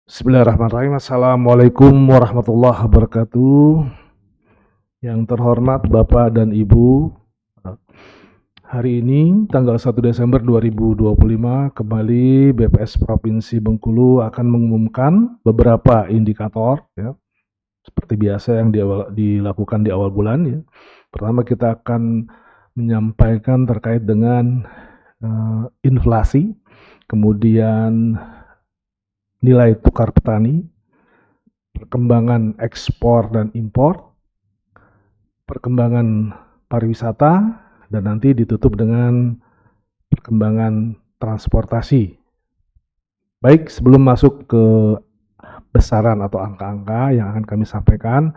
Bismillahirrahmanirrahim. Assalamualaikum warahmatullahi wabarakatuh. Yang terhormat Bapak dan Ibu, hari ini tanggal 1 Desember 2025 kembali BPS Provinsi Bengkulu akan mengumumkan beberapa indikator ya, seperti biasa yang dilakukan di awal bulan ya. Pertama kita akan menyampaikan terkait dengan inflasi, kemudian nilai tukar petani, perkembangan ekspor dan impor, perkembangan pariwisata, dan nanti ditutup dengan perkembangan transportasi. Baik, sebelum masuk ke besaran atau angka-angka yang akan kami sampaikan,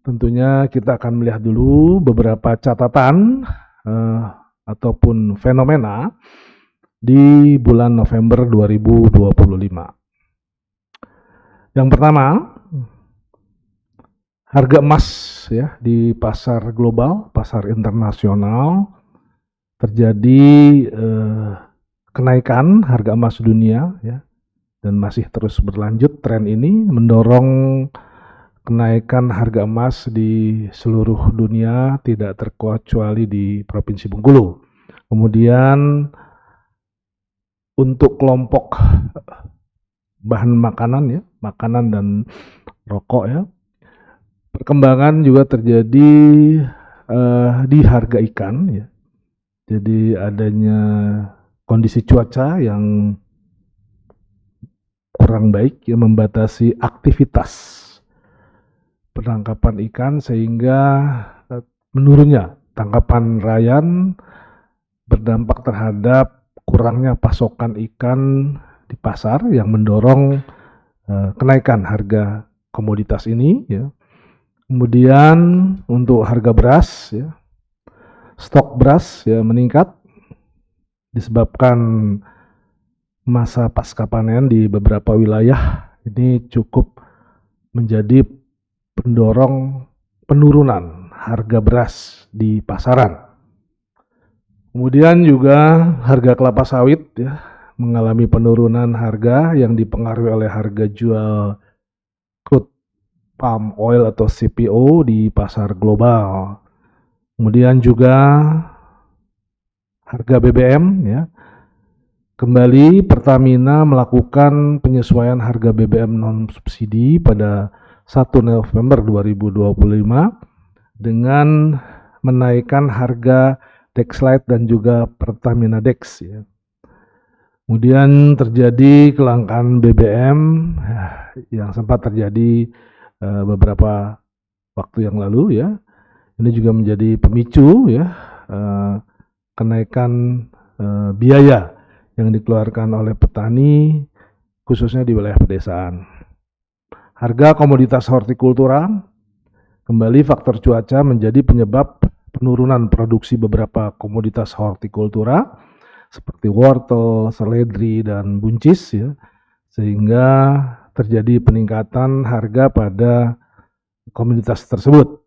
tentunya kita akan melihat dulu beberapa catatan ataupun fenomena di bulan November 2025. Yang pertama, harga emas ya di pasar global, pasar internasional terjadi kenaikan harga emas dunia ya, dan masih terus berlanjut. Tren ini mendorong kenaikan harga emas di seluruh dunia, tidak terkecuali di Provinsi Bengkulu. Kemudian untuk kelompok bahan makanan ya, makanan dan rokok ya, perkembangan juga terjadi di harga ikan ya. Jadi adanya kondisi cuaca yang kurang baik yang membatasi aktivitas penangkapan ikan sehingga menurunnya tangkapan nelayan berdampak terhadap kurangnya pasokan ikan di pasar yang mendorong kenaikan harga komoditas ini ya. Kemudian untuk harga beras ya, stok beras ya meningkat disebabkan masa pasca panen di beberapa wilayah ini cukup menjadi pendorong penurunan harga beras di pasaran. Kemudian juga harga kelapa sawit ya mengalami penurunan harga yang dipengaruhi oleh harga jual crude palm oil atau CPO di pasar global. Kemudian juga harga BBM ya. Kembali Pertamina melakukan penyesuaian harga BBM non subsidi pada 1 November 2025 dengan menaikkan harga Dexlite dan juga Pertamina Dex ya. Kemudian terjadi kelangkaan BBM yang sempat terjadi beberapa waktu yang lalu ya. Ini juga menjadi pemicu ya kenaikan biaya yang dikeluarkan oleh petani khususnya di wilayah pedesaan. Harga komoditas hortikultura, kembali faktor cuaca menjadi penyebab penurunan produksi beberapa komoditas hortikultura seperti wortel, seledri, dan buncis ya, sehingga terjadi peningkatan harga pada komoditas tersebut.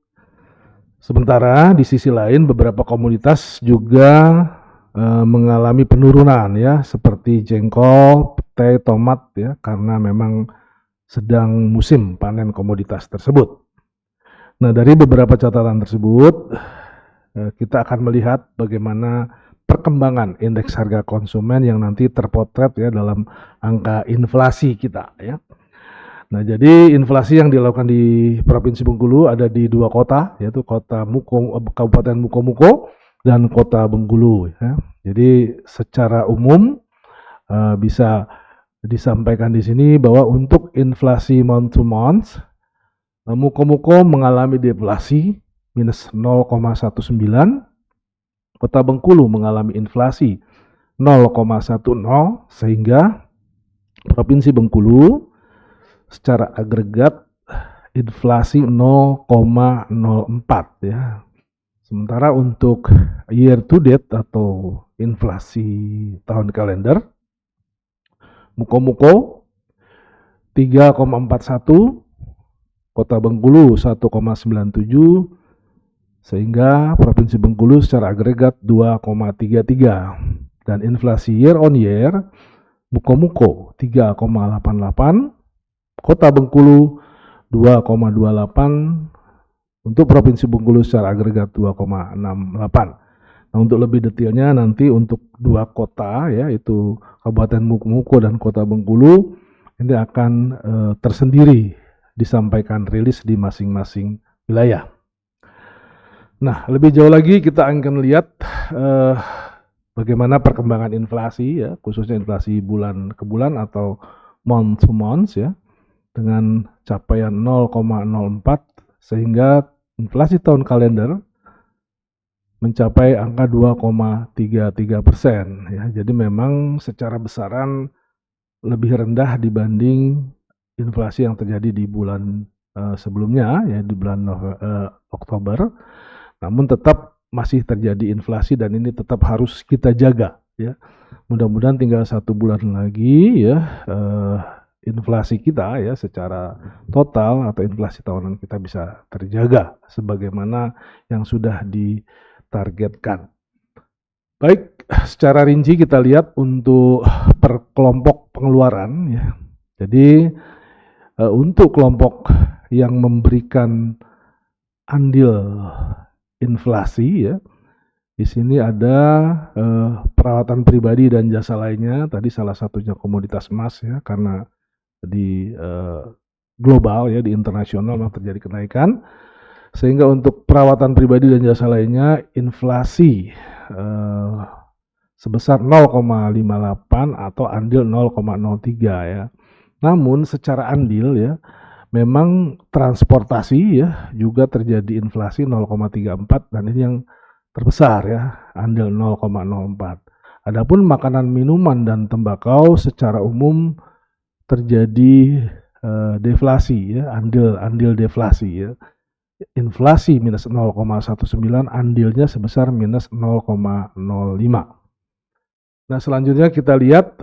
Sementara di sisi lain beberapa komoditas juga mengalami penurunan ya, seperti jengkol, petai, tomat ya, karena memang sedang musim panen komoditas tersebut. Nah, dari beberapa catatan tersebut kita akan melihat bagaimana perkembangan indeks harga konsumen yang nanti terpotret ya dalam angka inflasi kita ya. Nah, jadi inflasi yang dilakukan di Provinsi Bengkulu ada di dua kota, yaitu Kabupaten Mukomuko dan Kota Bengkulu ya. Jadi secara umum bisa disampaikan di sini bahwa untuk inflasi month to month Mukomuko mengalami deflasi minus 0,19, Kota Bengkulu mengalami inflasi 0,10 sehingga Provinsi Bengkulu secara agregat inflasi 0,04 ya. Sementara untuk year to date atau inflasi tahun kalender Mukomuko 3,41, Kota Bengkulu 1,97, sehingga Provinsi Bengkulu secara agregat 2,33 dan inflasi year on year Mukomuko 3,88, Kota Bengkulu 2,28, untuk Provinsi Bengkulu secara agregat 2,68. Nah, untuk lebih detailnya nanti untuk dua kota ya, itu Kabupaten Mukomuko dan Kota Bengkulu, ini akan tersendiri disampaikan rilis di masing-masing wilayah. Nah, lebih jauh lagi kita akan lihat bagaimana perkembangan inflasi ya, khususnya inflasi bulan ke bulan atau month to month ya, dengan capaian 0,04 sehingga inflasi tahun kalender mencapai angka 2,33% ya. Jadi memang secara besaran lebih rendah dibanding inflasi yang terjadi di bulan sebelumnya ya, di bulan Oktober. Namun tetap masih terjadi inflasi dan ini tetap harus kita jaga ya. Mudah-mudahan tinggal 1 bulan lagi ya inflasi kita ya secara total atau inflasi tahunan kita bisa terjaga sebagaimana yang sudah ditargetkan. Baik, secara rinci kita lihat untuk per kelompok pengeluaran ya. Jadi untuk kelompok yang memberikan andil inflasi ya, di sini ada peralatan pribadi dan jasa lainnya. Tadi salah satunya komoditas emas ya, karena di global ya, di internasional memang terjadi kenaikan. Sehingga untuk perawatan pribadi dan jasa lainnya inflasi sebesar 0,58 atau andil 0,03 ya. Namun secara andil ya, memang transportasi ya juga terjadi inflasi 0,34 dan ini yang terbesar ya, andil 0,04. Adapun makanan, minuman dan tembakau secara umum terjadi deflasi ya, andil deflasi ya. Inflasi minus 0,19, andilnya sebesar minus 0,05. Nah, selanjutnya kita lihat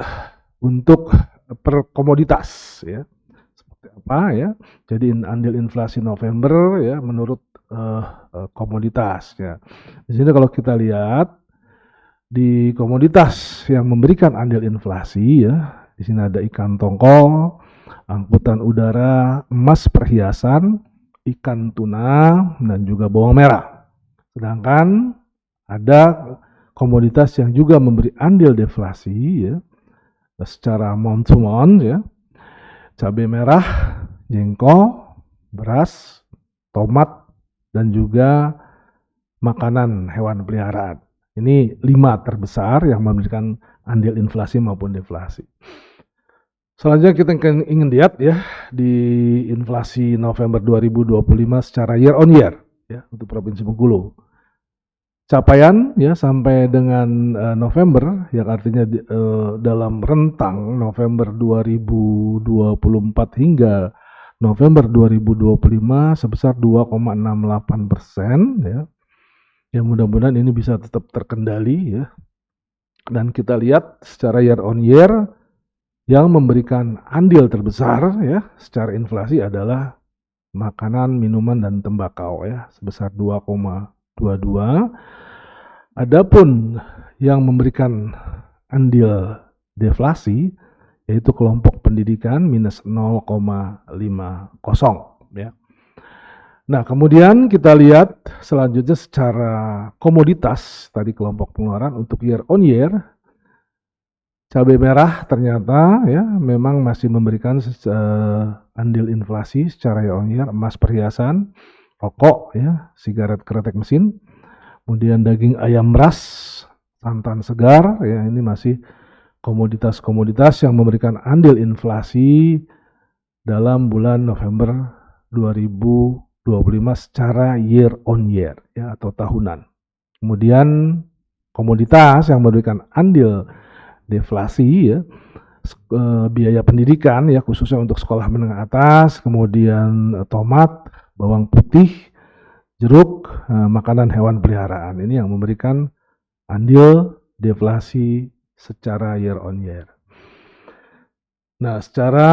untuk per komoditas ya. Seperti apa ya? Jadi andil inflasi November ya menurut komoditas ya. Di sini kalau kita lihat di komoditas yang memberikan andil inflasi ya, di sini ada ikan tongkol, angkutan udara, emas perhiasan, ikan tuna, dan juga bawang merah. Sedangkan ada komoditas yang juga memberi andil deflasi ya, secara month to month ya, cabai merah, jengkol, beras, tomat, dan juga makanan hewan peliharaan. Ini 5 terbesar yang memberikan andil inflasi maupun deflasi. Selanjutnya kita ingin lihat ya di inflasi November 2025 secara year on year ya untuk Provinsi Bengkulu. Capaian ya sampai dengan November yang artinya dalam rentang November 2024 hingga November 2025 sebesar 2,68% ya. Ya mudah-mudahan ini bisa tetap terkendali ya. Dan kita lihat secara year on year yang memberikan andil terbesar ya secara inflasi adalah makanan, minuman dan tembakau ya sebesar 2,22. Adapun yang memberikan andil deflasi yaitu kelompok pendidikan minus 0,50 ya. Nah, kemudian kita lihat selanjutnya secara komoditas tadi kelompok pengeluaran untuk year on year. Cabai merah ternyata ya memang masih memberikan andil inflasi secara year on year, emas perhiasan, rokok ya, sigaret kretek mesin, kemudian daging ayam ras, santan segar ya, ini masih komoditas-komoditas yang memberikan andil inflasi dalam bulan November 2025 secara year on year ya atau tahunan. Kemudian komoditas yang memberikan andil deflasi ya, biaya pendidikan ya khususnya untuk sekolah menengah atas, kemudian tomat, bawang putih, jeruk, makanan hewan peliharaan. Ini yang memberikan andil deflasi secara year on year. Nah, secara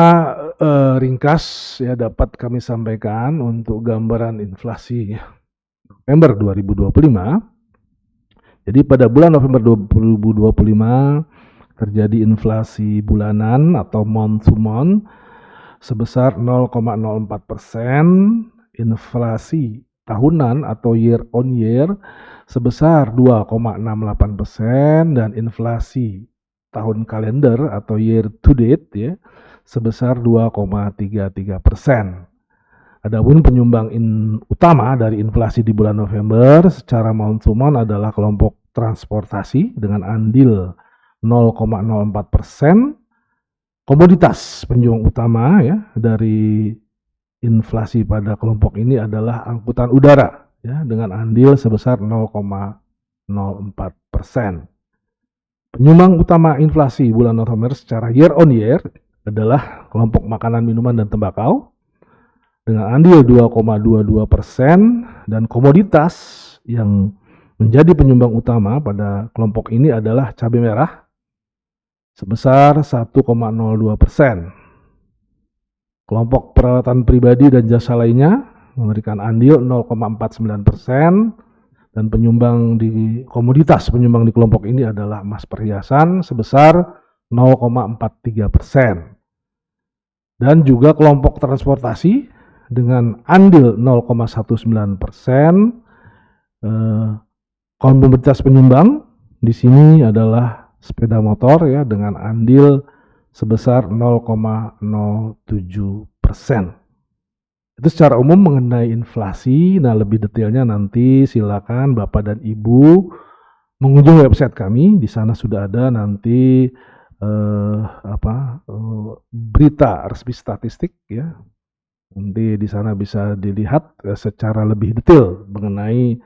ringkas ya dapat kami sampaikan untuk gambaran inflasi November 2025. Jadi pada bulan November 2025 terjadi inflasi bulanan atau month to month sebesar 0,04%, inflasi tahunan atau year on year sebesar 2,68%, dan inflasi tahun kalender atau year to date ya sebesar 2,33%. Adapun penyumbang utama dari inflasi di bulan November secara month to month adalah kelompok transportasi dengan andil 0,04%. Komoditas penyumbang utama ya dari inflasi pada kelompok ini adalah angkutan udara ya dengan andil sebesar 0,04%. Penyumbang utama inflasi bulan November secara year on year adalah kelompok makanan, minuman, dan tembakau dengan andil 2,22%, dan komoditas yang menjadi penyumbang utama pada kelompok ini adalah cabai merah sebesar 1,02%. Kelompok peralatan pribadi dan jasa lainnya memberikan andil 0,49%, dan penyumbang di komoditas penyumbang di kelompok ini adalah emas perhiasan sebesar 0,43%. Dan juga kelompok transportasi dengan andil 0,19%. Komoditas penyumbang di sini adalah sepeda motor ya dengan andil sebesar 0,07%. Itu secara umum mengenai inflasi. Nah, lebih detailnya nanti silakan Bapak dan Ibu mengunjungi website kami. Di sana sudah ada nanti berita resmi statistik ya. Nanti di sana bisa dilihat secara lebih detail mengenai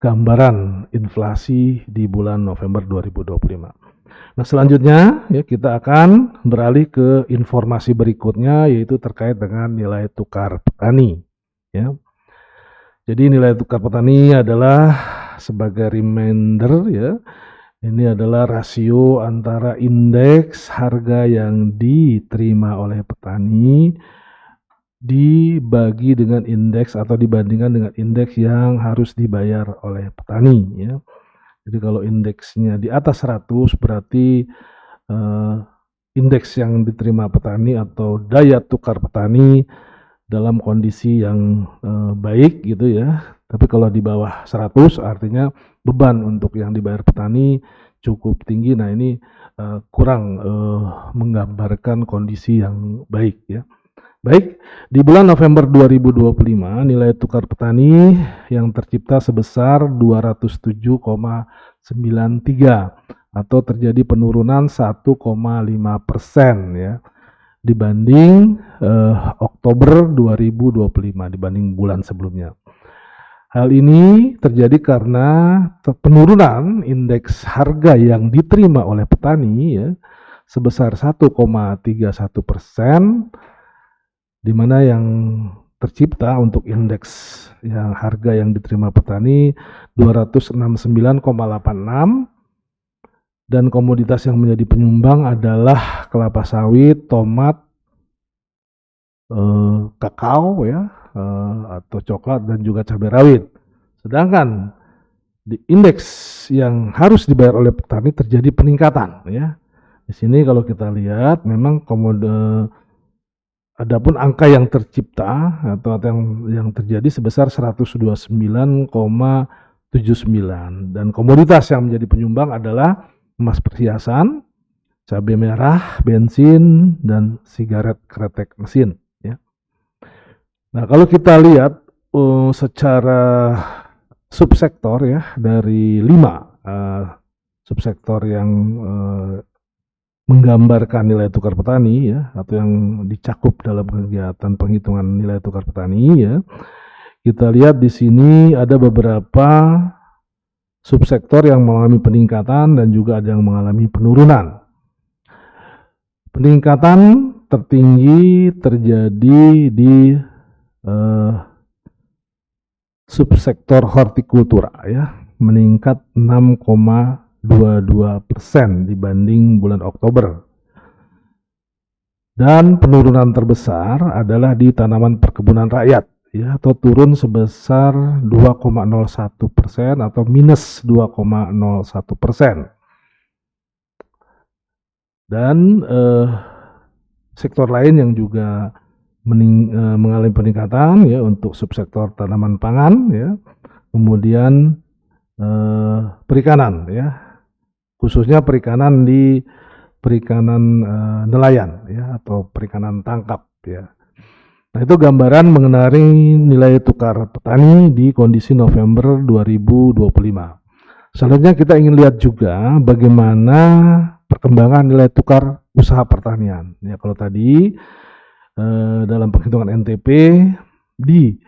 gambaran inflasi di bulan November 2025. Nah, selanjutnya ya kita akan beralih ke informasi berikutnya, yaitu terkait dengan nilai tukar petani ya. Jadi nilai tukar petani adalah sebagai reminder ya, ini adalah rasio antara indeks harga yang diterima oleh petani dibagi dengan indeks atau dibandingkan dengan indeks yang harus dibayar oleh petani ya. Jadi kalau indeksnya di atas 100 berarti indeks yang diterima petani atau daya tukar petani dalam kondisi yang baik gitu ya. Tapi kalau di bawah 100 artinya beban untuk yang dibayar petani cukup tinggi. Nah, ini kurang menggambarkan kondisi yang baik ya. Baik, di bulan November 2025 nilai tukar petani yang tercipta sebesar 207,93 atau terjadi penurunan 1,5% ya dibanding Oktober 2025 dibanding bulan sebelumnya. Hal ini terjadi karena penurunan indeks harga yang diterima oleh petani ya sebesar 1,31%, di mana yang tercipta untuk indeks yang harga yang diterima petani 269,86, dan komoditas yang menjadi penyumbang adalah kelapa sawit, tomat, kakao ya atau coklat, dan juga cabai rawit. Sedangkan di indeks yang harus dibayar oleh petani terjadi peningkatan ya. Di sini kalau kita lihat memang adapun angka yang tercipta atau yang terjadi sebesar 129,79, dan komoditas yang menjadi penyumbang adalah emas perhiasan, cabai merah, bensin, dan sigaret kretek mesin ya. Nah, kalau kita lihat secara subsektor ya dari 5 subsektor yang menggambarkan nilai tukar petani ya atau yang dicakup dalam kegiatan penghitungan nilai tukar petani ya. Kita lihat di sini ada beberapa subsektor yang mengalami peningkatan dan juga ada yang mengalami penurunan. Peningkatan tertinggi terjadi di subsektor hortikultura ya, meningkat 6,22% dibanding bulan Oktober. Dan penurunan terbesar adalah di tanaman perkebunan rakyat ya, atau turun sebesar 2,01% atau minus 2,01%. Dan sektor lain yang juga mengalami peningkatan ya untuk subsektor tanaman pangan ya, kemudian perikanan ya, khususnya perikanan nelayan ya atau perikanan tangkap ya. Nah, itu gambaran mengenai nilai tukar petani di kondisi November 2025. Selanjutnya kita ingin lihat juga bagaimana perkembangan nilai tukar usaha pertanian. Ya, kalau tadi dalam penghitungan NTP di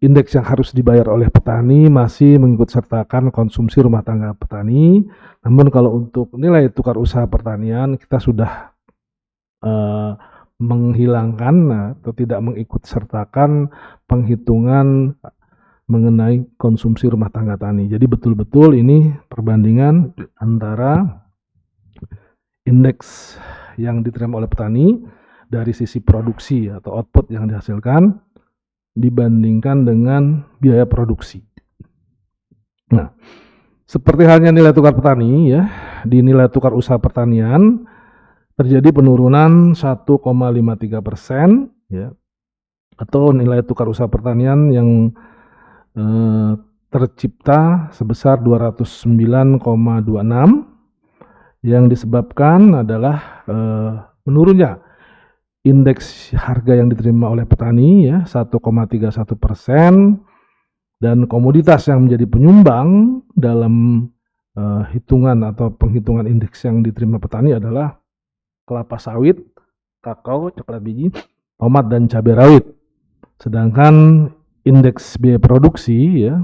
indeks yang harus dibayar oleh petani masih mengikut sertakan konsumsi rumah tangga petani. Namun kalau untuk nilai tukar usaha pertanian kita sudah menghilangkan atau tidak mengikut sertakan penghitungan mengenai konsumsi rumah tangga tani. Jadi betul-betul ini perbandingan antara indeks yang diterima oleh petani dari sisi produksi atau output yang dihasilkan dibandingkan dengan biaya produksi. Nah, seperti halnya nilai tukar petani ya, di nilai tukar usaha pertanian terjadi penurunan 1,53% ya, atau nilai tukar usaha pertanian yang tercipta sebesar 209,26 yang disebabkan adalah menurunnya indeks harga yang diterima oleh petani ya 1,31%, dan komoditas yang menjadi penyumbang dalam hitungan atau penghitungan indeks yang diterima petani adalah kelapa sawit, kakao, coklat biji, tomat, dan cabai rawit. Sedangkan indeks biaya produksi ya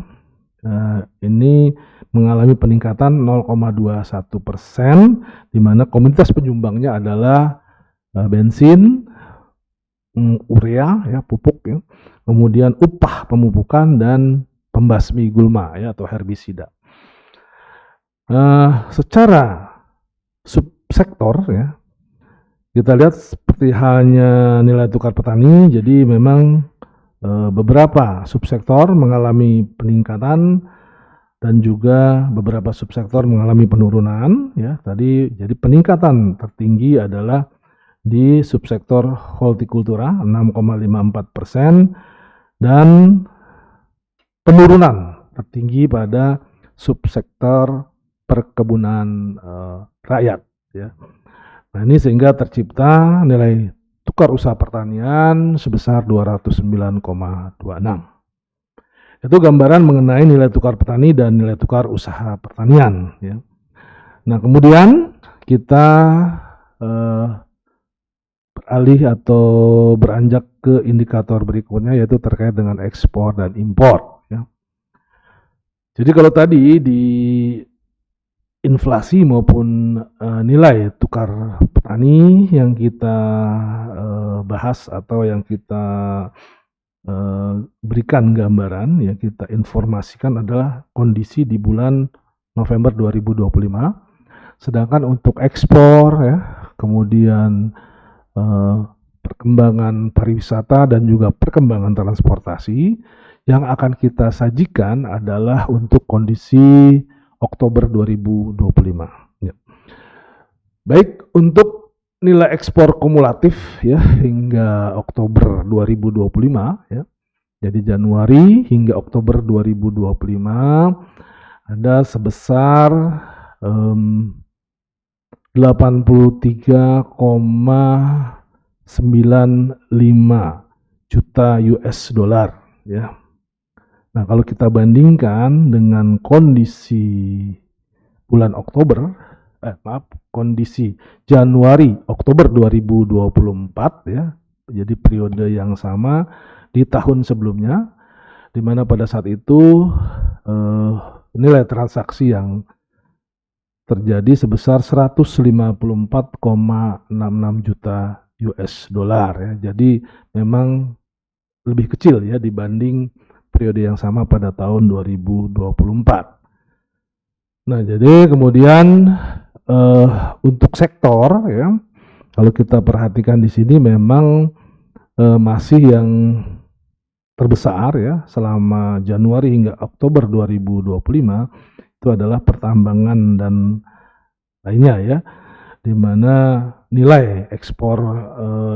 ini mengalami peningkatan 0,21%, di mana komoditas penyumbangnya adalah bensin, urea ya, pupuk ya, kemudian upah pemupukan dan pembasmi gulma ya atau herbisida. Secara subsektor ya, kita lihat seperti halnya nilai tukar petani, jadi memang beberapa subsektor mengalami peningkatan dan juga beberapa subsektor mengalami penurunan ya. Tadi jadi peningkatan tertinggi adalah di subsektor hortikultura 6,54% dan penurunan tertinggi pada subsektor perkebunan rakyat ya. Nah, ini sehingga tercipta nilai tukar usaha pertanian sebesar 209,26. Itu gambaran mengenai nilai tukar petani dan nilai tukar usaha pertanian ya. Nah, kemudian kita beralih atau beranjak ke indikator berikutnya, yaitu terkait dengan ekspor dan impor ya. Jadi kalau tadi di inflasi maupun nilai tukar petani yang kita bahas atau yang kita berikan gambaran ya, kita informasikan adalah kondisi di bulan November 2025. Sedangkan untuk ekspor ya, kemudian perkembangan pariwisata dan juga perkembangan transportasi yang akan kita sajikan adalah untuk kondisi Oktober 2025 ya. Baik, untuk nilai ekspor kumulatif ya hingga Oktober 2025 ya. Jadi Januari hingga Oktober 2025 ada sebesar 83,95 juta US dollar ya. Nah, kalau kita bandingkan dengan kondisi bulan Oktober, kondisi Januari Oktober 2024 ya, jadi periode yang sama di tahun sebelumnya, di mana pada saat itu nilai transaksi yang terjadi sebesar 154,66 juta US dollar ya. Jadi memang lebih kecil ya dibanding periode yang sama pada tahun 2024. Nah, jadi kemudian untuk sektor ya, kalau kita perhatikan di sini memang masih yang terbesar ya selama Januari hingga Oktober 2025 itu adalah pertambangan dan lainnya ya. di mana nilai ekspor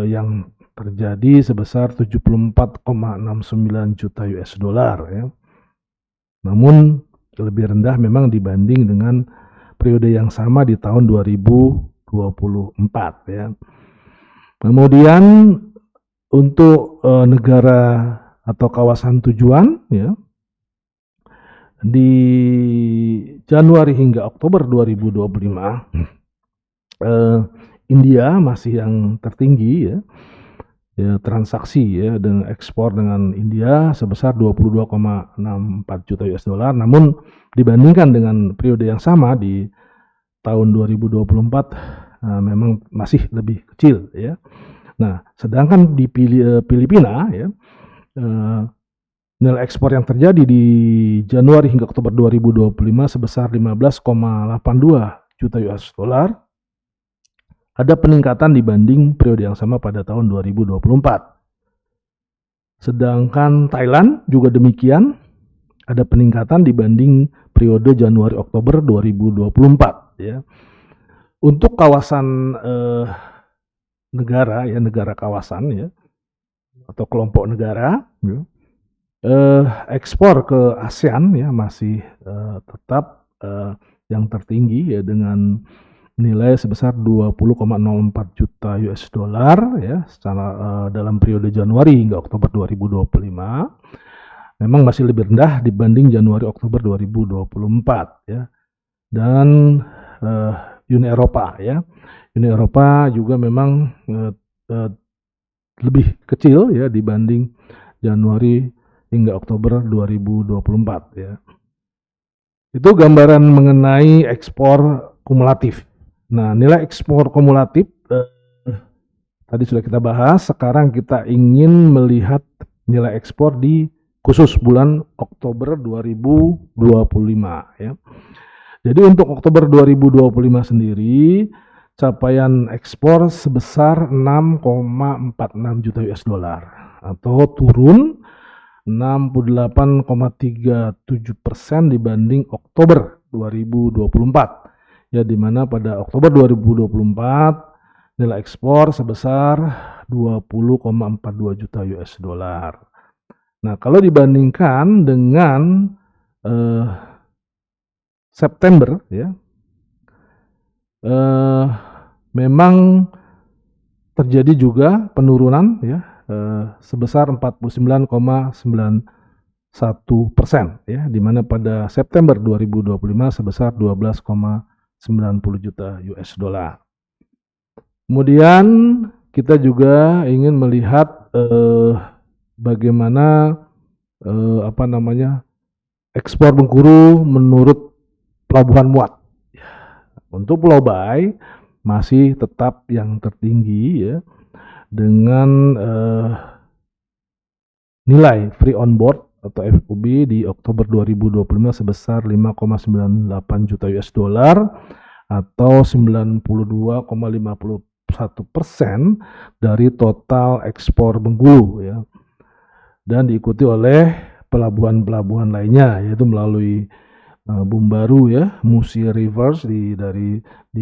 yang terjadi sebesar 74,69 juta US dollar ya. Namun lebih rendah memang dibanding dengan periode yang sama di tahun 2024 ya. Kemudian untuk negara atau kawasan tujuan ya, di Januari hingga Oktober 2025 India masih yang tertinggi ya, transaksi ya dengan ekspor dengan India sebesar 22,64 juta US dollar. Namun dibandingkan dengan periode yang sama di tahun 2024 memang masih lebih kecil ya. Nah, sedangkan di Filipina ya, nilai ekspor yang terjadi di Januari hingga Oktober 2025 sebesar 15,82 juta US dollar. Ada peningkatan dibanding periode yang sama pada tahun 2024. Sedangkan Thailand juga demikian, ada peningkatan dibanding periode Januari-Oktober 2024 ya. Untuk kawasan negara ya, negara kawasan ya, atau kelompok negara ya, ekspor ke ASEAN ya masih tetap yang tertinggi ya dengan nilai sebesar 20,04 juta US dollar ya secara dalam periode Januari hingga Oktober 2025. Memang masih lebih rendah dibanding Januari Oktober 2024 ya. Dan Uni Eropa ya. Uni Eropa juga memang lebih kecil ya dibanding Januari hingga Oktober 2024 ya. Itu gambaran mengenai ekspor kumulatif. Nah, nilai ekspor kumulatif tadi sudah kita bahas. Sekarang kita ingin melihat nilai ekspor di khusus bulan Oktober 2025 ya. Jadi untuk Oktober 2025 sendiri capaian ekspor sebesar 6,46 juta US dollar atau turun 68,37% dibanding Oktober 2024. Ya, di mana pada Oktober 2024 nilai ekspor sebesar 20,42 juta US dollar. Nah, kalau dibandingkan dengan September ya, memang terjadi juga penurunan ya sebesar 49,91% ya, di mana pada September 2025 sebesar 12,90 juta US dollar. Kemudian kita juga ingin melihat bagaimana ekspor Bengkulu menurut pelabuhan muat. Untuk Pulau Baai masih tetap yang tertinggi ya dengan nilai free on board atau FOB di Oktober 2025 sebesar 5,98 juta US dollar atau 92,51% dari total ekspor Bengkulu ya. Dan diikuti oleh pelabuhan-pelabuhan lainnya yaitu melalui Bumbaru ya, Musi Rivers di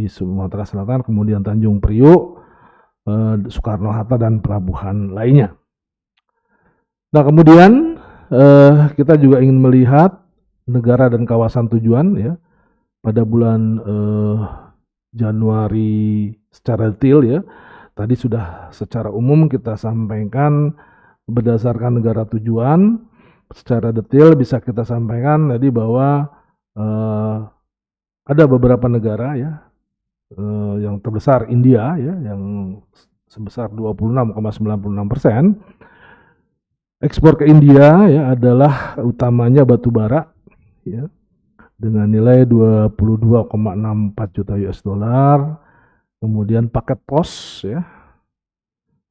Sumatera Selatan, kemudian Tanjung Priok, Soekarno-Hatta dan pelabuhan lainnya. Nah, kemudian kita juga ingin melihat negara dan kawasan tujuan ya pada bulan Januari secara detail ya. Tadi sudah secara umum kita sampaikan berdasarkan negara tujuan. Secara detail bisa kita sampaikan tadi bahwa ada beberapa negara ya yang terbesar India ya yang sebesar 26,96%. Ekspor ke India ya adalah utamanya batu bara ya dengan nilai 22,64 juta US dollar. Kemudian paket pos ya.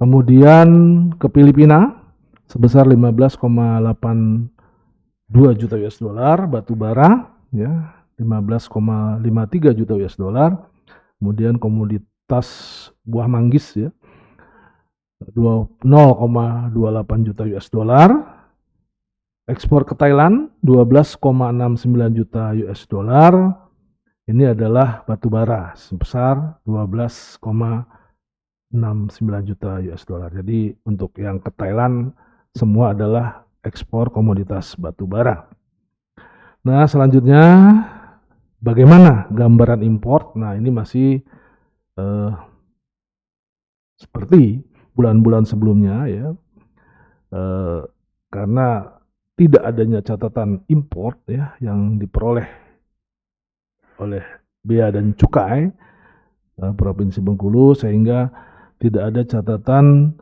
Kemudian ke Filipina sebesar 15,82 juta US dollar batu bara ya, 15,53 juta US dollar. Kemudian komoditas buah manggis ya 0,28 juta US dollar. Ekspor ke Thailand 12,69 juta US dollar. Ini adalah batu bara sebesar 12,69 juta US dollar. Jadi untuk yang ke Thailand semua adalah ekspor komoditas batu bara. Nah, selanjutnya bagaimana gambaran impor? Nah, ini masih seperti bulan-bulan sebelumnya ya, karena tidak adanya catatan impor ya yang diperoleh oleh Bea dan Cukai Provinsi Bengkulu, sehingga tidak ada catatan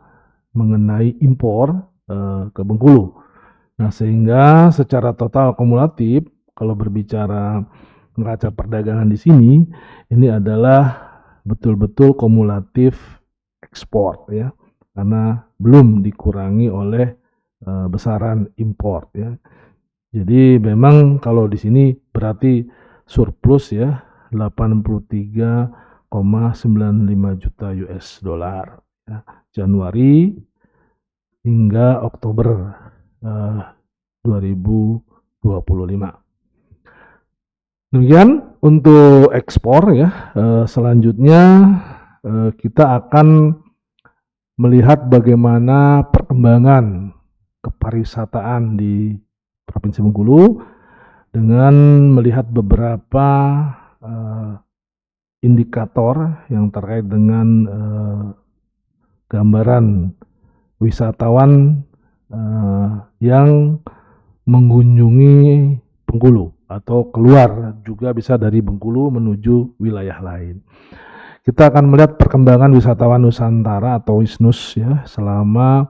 mengenai impor ke Bengkulu. Nah, sehingga secara total kumulatif kalau berbicara neraca perdagangan di sini, ini adalah betul-betul kumulatif ekspor ya, karena belum dikurangi oleh besaran impor ya. Jadi memang kalau di sini berarti surplus ya, 83,95 juta US dollar ya, Januari hingga Oktober 2025. Demikian untuk ekspor ya. Selanjutnya kita akan melihat bagaimana perkembangan kepariwisataan di Provinsi Bengkulu dengan melihat beberapa indikator yang terkait dengan gambaran wisatawan yang mengunjungi Bengkulu atau keluar juga bisa dari Bengkulu menuju wilayah lain. Kita akan melihat perkembangan wisatawan Nusantara atau WISNUS ya selama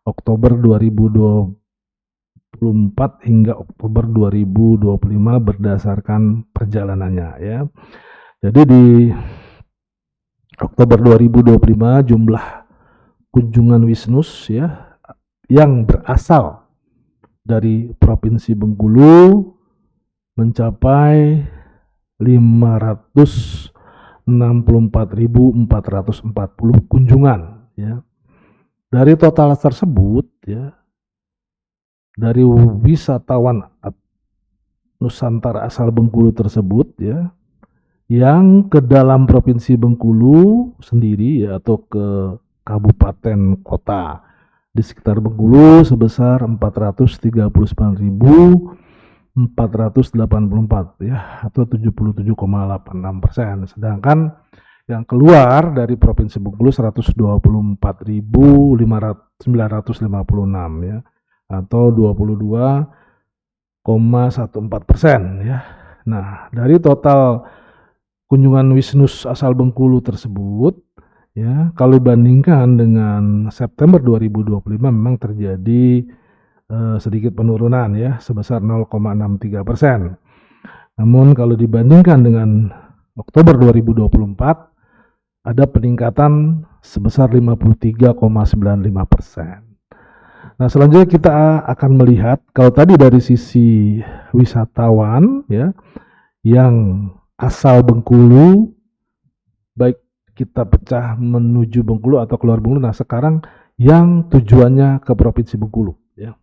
Oktober 2024 hingga Oktober 2025 berdasarkan perjalanannya ya. Jadi di Oktober 2025 jumlah kunjungan WISNUS ya yang berasal dari Provinsi Bengkulu mencapai 564.440 kunjungan ya. Dari total tersebut ya, dari wisatawan Nusantara asal Bengkulu tersebut ya, yang ke dalam Provinsi Bengkulu sendiri ya, atau ke kabupaten kota di sekitar Bengkulu sebesar 439.484 ya, atau 77,86%. Sedangkan yang keluar dari Provinsi Bengkulu 124.956 ya, atau 22,14% ya. Nah, dari total kunjungan WISNUS asal Bengkulu tersebut ya, kalau dibandingkan dengan September 2025 memang terjadi sedikit penurunan ya, sebesar 0,63%. Namun kalau dibandingkan dengan Oktober 2024 ada peningkatan sebesar 53,95%. Nah, selanjutnya kita akan melihat kalau tadi dari sisi wisatawan ya yang asal Bengkulu, baik kita pecah menuju Bengkulu atau keluar Bengkulu. Nah, sekarang yang tujuannya ke Provinsi Bengkulu ya.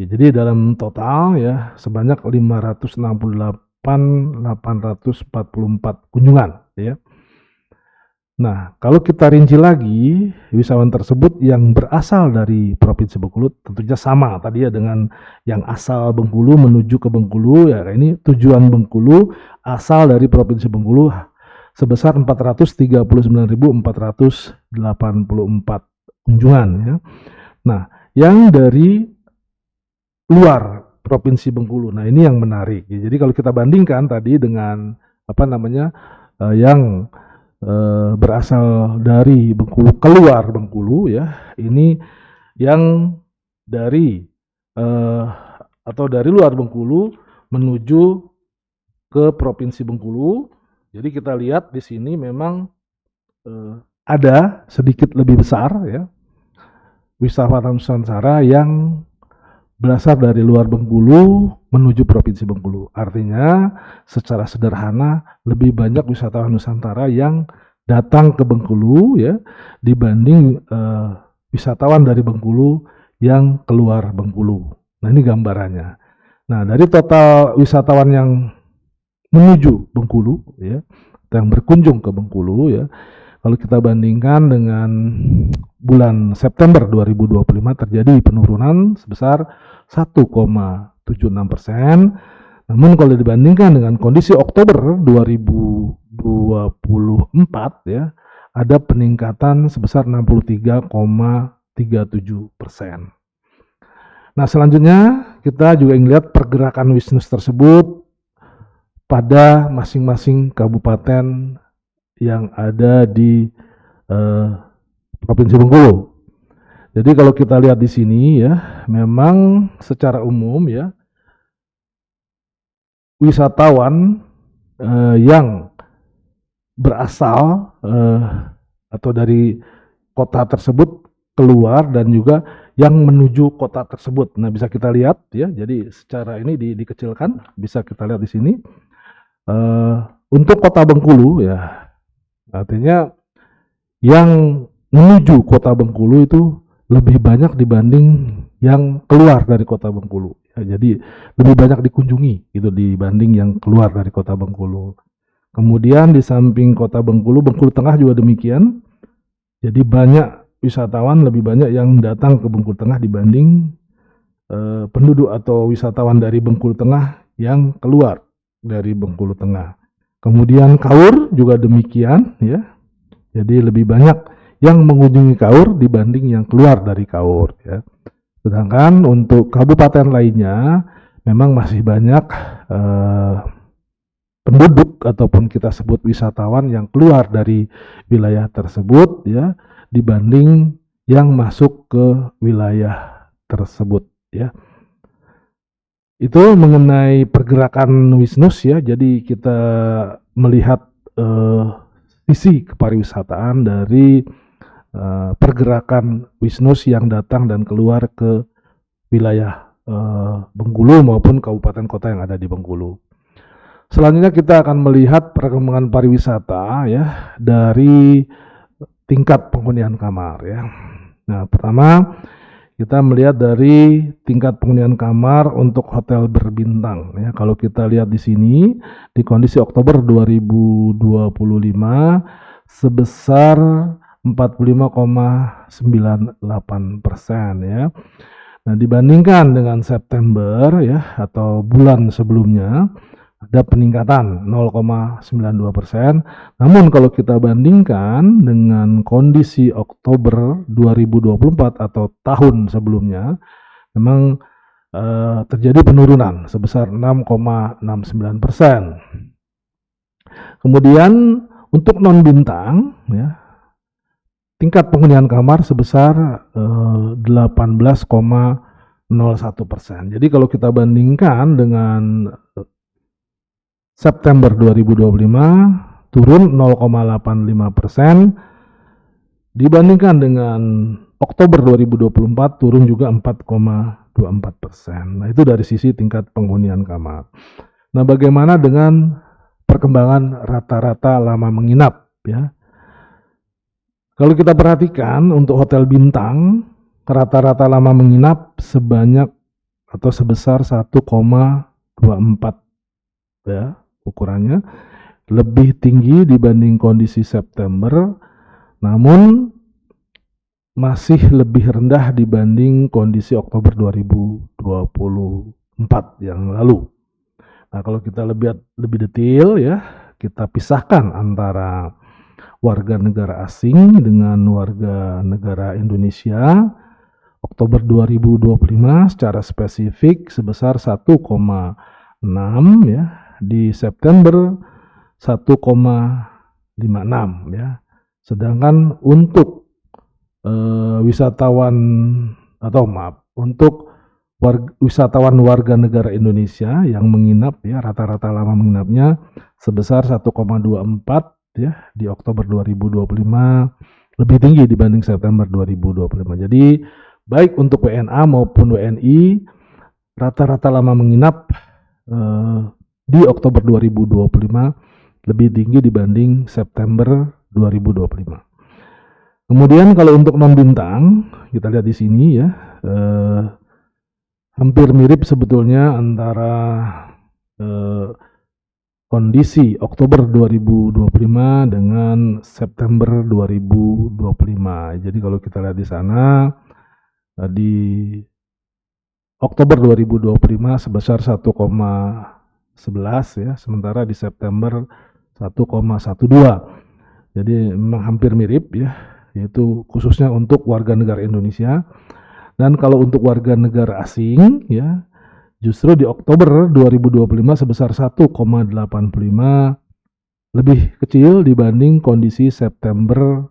Jadi dalam total ya sebanyak 568.844 kunjungan ya. Nah, kalau kita rinci lagi, wisatawan tersebut yang berasal dari Provinsi Bengkulu tentunya sama tadi ya dengan yang asal Bengkulu menuju ke Bengkulu ya. Ini tujuan Bengkulu asal dari Provinsi Bengkulu sebesar 439.484 kunjungan ya. Nah, yang dari luar Provinsi Bengkulu. Nah, ini yang menarik. Jadi kalau kita bandingkan tadi dengan yang berasal dari Bengkulu keluar Bengkulu ya, ini yang dari atau dari luar Bengkulu menuju ke Provinsi Bengkulu. Jadi kita lihat di sini memang ada sedikit lebih besar ya wisatawan Nusantara yang berasal dari luar Bengkulu menuju Provinsi Bengkulu. Artinya secara sederhana lebih banyak wisatawan Nusantara yang datang ke Bengkulu ya dibanding wisatawan dari Bengkulu yang keluar Bengkulu. Nah, ini gambarannya. Nah, dari total wisatawan yang menuju Bengkulu ya, yang berkunjung ke Bengkulu ya. Kalau kita bandingkan dengan bulan September 2025 terjadi penurunan sebesar 1,76%. Namun kalau dibandingkan dengan kondisi Oktober 2024 ya, ada peningkatan sebesar 63,37%. Nah, selanjutnya kita juga ingin lihat pergerakan Wisnus tersebut pada masing-masing kabupaten yang ada di Provinsi Bengkulu. Jadi kalau kita lihat di sini ya, memang secara umum ya, wisatawan yang berasal atau dari kota tersebut keluar dan juga yang menuju kota tersebut. Nah, bisa kita lihat ya. Jadi secara ini dikecilkan, bisa kita lihat di sini. Untuk kota Bengkulu ya, artinya yang menuju kota Bengkulu itu lebih banyak dibanding yang keluar dari kota Bengkulu. Ya, jadi lebih banyak dikunjungi gitu dibanding yang keluar dari kota Bengkulu. Kemudian di samping kota Bengkulu, Bengkulu Tengah juga demikian. Jadi banyak wisatawan, lebih banyak yang datang ke Bengkulu Tengah dibanding penduduk atau wisatawan dari Bengkulu Tengah yang keluar dari Bengkulu Tengah. Kemudian Kaur juga demikian ya. Jadi lebih banyak yang mengunjungi Kaur dibanding yang keluar dari Kaur ya. Sedangkan untuk kabupaten lainnya memang masih banyak penduduk ataupun kita sebut wisatawan yang keluar dari wilayah tersebut ya dibanding yang masuk ke wilayah tersebut ya. Itu mengenai pergerakan Wisnus ya. Jadi kita melihat sisi kepariwisataan dari pergerakan Wisnus yang datang dan keluar ke wilayah Bengkulu maupun kabupaten kota yang ada di Bengkulu. Selanjutnya kita akan melihat perkembangan pariwisata ya dari tingkat penghunian kamar ya. Nah, pertama kita melihat dari tingkat penghunian kamar untuk hotel berbintang ya. Kalau kita lihat di sini di kondisi Oktober 2025 sebesar 45,98% ya. Nah, dibandingkan dengan September ya atau bulan sebelumnya ada peningkatan 0,92%. Namun kalau kita bandingkan dengan kondisi Oktober 2024 atau tahun sebelumnya, memang terjadi penurunan sebesar 6,69%. Kemudian untuk non bintang ya, tingkat penghunian kamar sebesar 18,01%. Jadi kalau kita bandingkan dengan September 2025 turun 0,85%, dibandingkan dengan Oktober 2024 turun juga 4,24%. Nah, itu dari sisi tingkat penghunian kamar. Nah, bagaimana dengan perkembangan rata-rata lama menginap ya? Kalau kita perhatikan untuk hotel bintang, rata-rata lama menginap sebanyak atau sebesar 1,24 ya. Ukurannya lebih tinggi dibanding kondisi September, namun masih lebih rendah dibanding kondisi Oktober 2024 yang lalu. Nah, kalau kita lebih detail ya, kita pisahkan antara warga negara asing dengan warga negara Indonesia. Oktober 2025 secara spesifik sebesar 1,6 ya. Di September 1,56 ya. Sedangkan untuk wisatawan atau untuk wisatawan warga negara Indonesia yang menginap ya, rata-rata lama menginapnya sebesar 1,24 ya di Oktober 2025, lebih tinggi dibanding September 2025. Jadi baik untuk WNA maupun WNI rata-rata lama menginap di Oktober 2025 lebih tinggi dibanding September 2025. Kemudian kalau untuk non bintang, kita lihat di sini ya, hampir mirip sebetulnya antara kondisi Oktober 2025 dengan September 2025. Jadi kalau kita lihat di sana, di Oktober 2025 sebesar 1,11 ya, sementara di September 1,12. Jadi memang hampir mirip ya, yaitu khususnya untuk warga negara Indonesia. Dan kalau untuk warga negara asing ya, justru di Oktober 2025 sebesar 1,85, lebih kecil dibanding kondisi September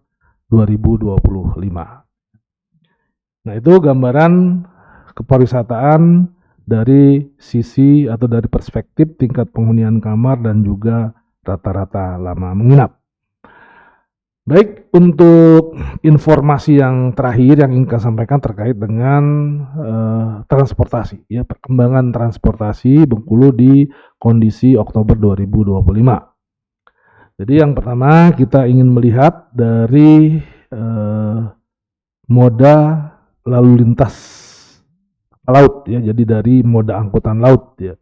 2025. Nah, itu gambaran kepariwisataan dari sisi atau dari perspektif tingkat penghunian kamar dan juga rata-rata lama menginap. Baik, untuk informasi yang terakhir yang ingin saya sampaikan terkait dengan transportasi, ya, perkembangan transportasi Bengkulu di kondisi Oktober 2025. Jadi yang pertama kita ingin melihat dari moda lalu lintas laut ya, jadi dari moda angkutan laut ya,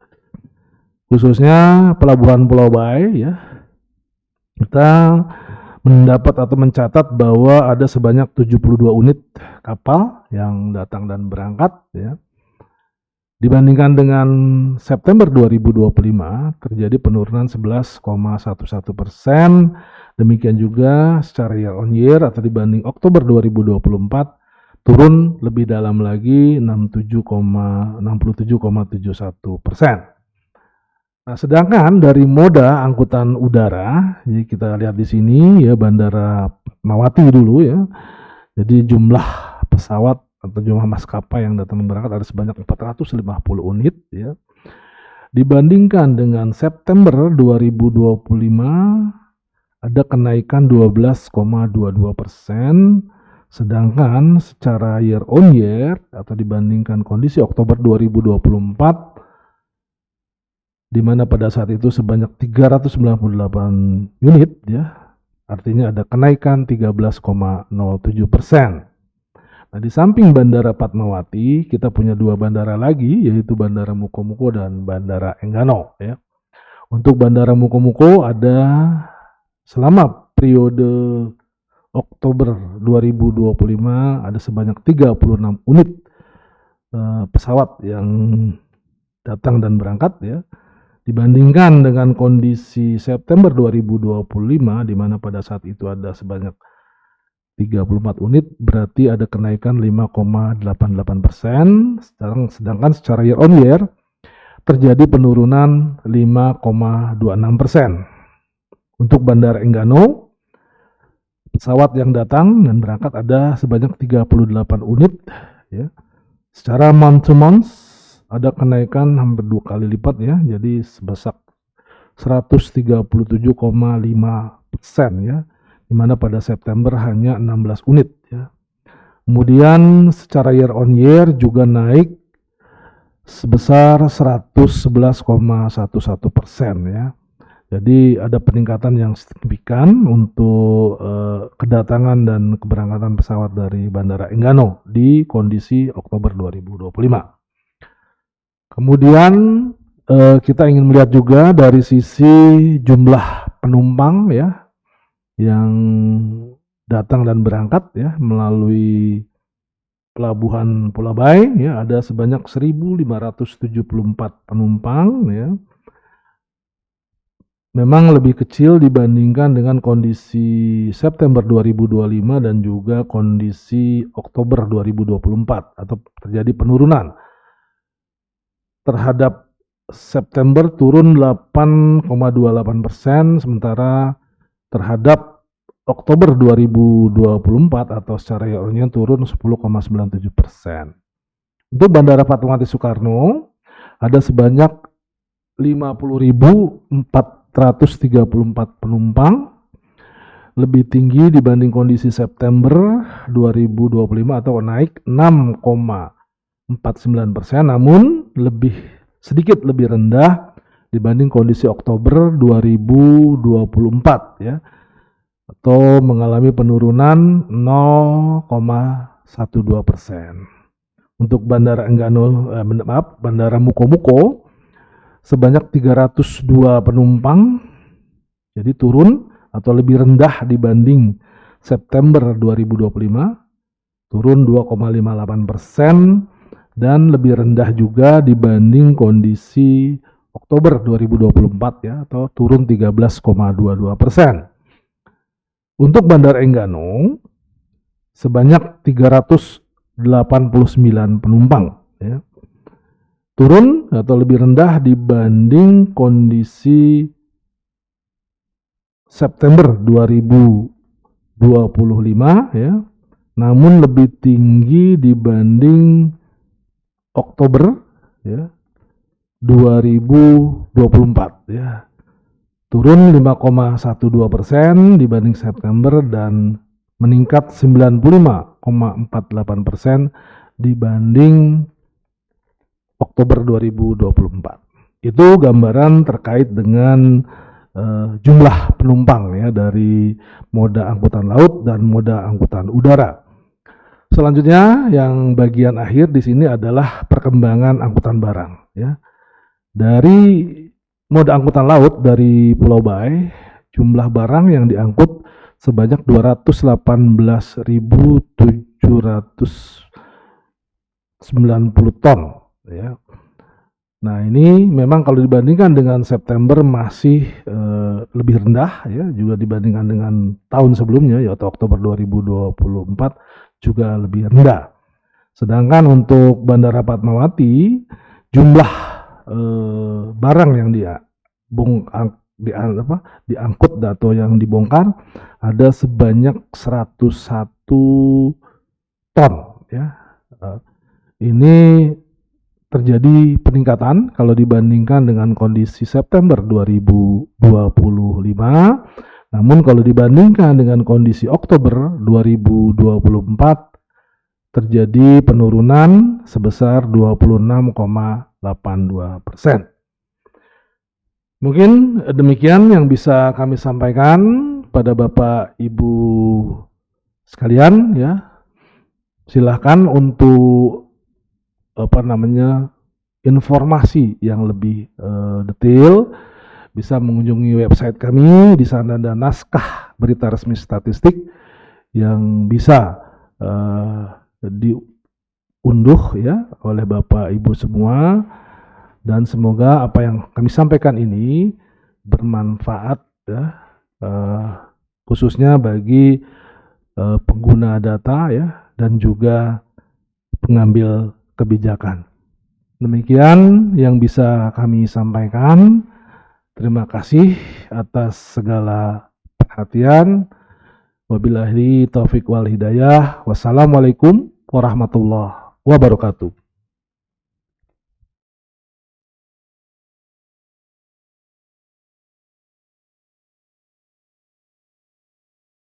khususnya pelabuhan Pulau Bae ya, kita mendapat atau mencatat bahwa ada sebanyak 72 unit kapal yang datang dan berangkat ya. Dibandingkan dengan September 2025 terjadi penurunan 11,11%. Demikian juga secara year on year atau dibanding Oktober 2024 turun lebih dalam lagi 67,71%. Nah, sedangkan dari moda angkutan udara, jadi kita lihat di sini ya, Bandara Fatmawati dulu ya. Jadi jumlah pesawat atau jumlah maskapai yang datang berangkat ada sebanyak 450 unit ya. Dibandingkan dengan September 2025 ada kenaikan 12,22%, sedangkan secara year on year atau dibandingkan kondisi Oktober 2024 di mana pada saat itu sebanyak 398 unit ya, artinya ada kenaikan 13,07%. Nah, di samping Bandara Fatmawati, kita punya dua bandara lagi, yaitu Bandara Mukomuko dan Bandara Enggano ya. Untuk Bandara Mukomuko ada selama periode Oktober 2025 ada sebanyak 36 unit pesawat yang datang dan berangkat ya. Dibandingkan dengan kondisi September 2025 di mana pada saat itu ada sebanyak 34 unit, berarti ada kenaikan 5,88%, sedangkan secara year on year terjadi penurunan 5,26%. Untuk Bandara Enggano, pesawat yang datang dan berangkat ada sebanyak 38 unit ya. Secara month to month ada kenaikan hampir 2 kali lipat ya, jadi sebesar 137,5% ya, di mana pada September hanya 16 unit ya. Kemudian secara year on year juga naik sebesar 111,11% ya. Jadi ada peningkatan yang signifikan untuk kedatangan dan keberangkatan pesawat dari Bandara Enggano di kondisi Oktober 2025. Kemudian kita ingin melihat juga dari sisi jumlah penumpang ya yang datang dan berangkat ya melalui pelabuhan Pulau Bae ya, ada sebanyak 1.574 penumpang ya. Memang lebih kecil dibandingkan dengan kondisi September 2025 dan juga kondisi Oktober 2024 atau terjadi penurunan. Terhadap September turun 8,28%, sementara terhadap Oktober 2024 atau secara year on year turun 10,97%. Untuk Bandara Fatmawati Soekarno ada sebanyak 50.434 penumpang, lebih tinggi dibanding kondisi September 2025 atau naik 6,49%, namun sedikit lebih rendah dibanding kondisi Oktober 2024 ya, atau mengalami penurunan 0,12%. Untuk Bandara Enggano, Bandara Mukomuko sebanyak 302 penumpang, jadi turun atau lebih rendah dibanding September 2025, turun 2,58%, dan lebih rendah juga dibanding kondisi Oktober 2024 ya, atau turun 13,22%. Untuk Bandara Enggano sebanyak 389 penumpang ya, turun atau lebih rendah dibanding kondisi September 2025 ya, namun lebih tinggi dibanding Oktober ya 2024 ya, turun 5,12% dibanding September dan meningkat 95,48% dibanding Oktober 2024. Itu gambaran terkait dengan jumlah penumpang ya dari moda angkutan laut dan moda angkutan udara. Selanjutnya yang bagian akhir di sini adalah perkembangan angkutan barang ya. Dari moda angkutan laut dari Pulau Bae, jumlah barang yang diangkut sebanyak 218.790 ton ya. Nah, ini memang kalau dibandingkan dengan September masih lebih rendah ya, juga dibandingkan dengan tahun sebelumnya yaitu Oktober 2024 juga lebih rendah. Sedangkan untuk Bandara Fatmawati jumlah barang yang diangkut atau yang dibongkar ada sebanyak 101 ton ya. Ini terjadi peningkatan kalau dibandingkan dengan kondisi September 2025. Namun kalau dibandingkan dengan kondisi Oktober 2024 terjadi penurunan sebesar 26,82%. Mungkin demikian yang bisa kami sampaikan pada Bapak Ibu sekalian ya. Silahkan untuk informasi yang lebih detail bisa mengunjungi website kami. Di sana ada naskah berita resmi statistik yang bisa diunduh ya oleh Bapak Ibu semua, dan semoga apa yang kami sampaikan ini bermanfaat ya, khususnya bagi pengguna data ya dan juga pengambil kebijakan. Demikian yang bisa kami sampaikan. Terima kasih atas segala perhatian. Wabillahi taufiq wal hidayah. Wassalamualaikum warahmatullahi wabarakatuh.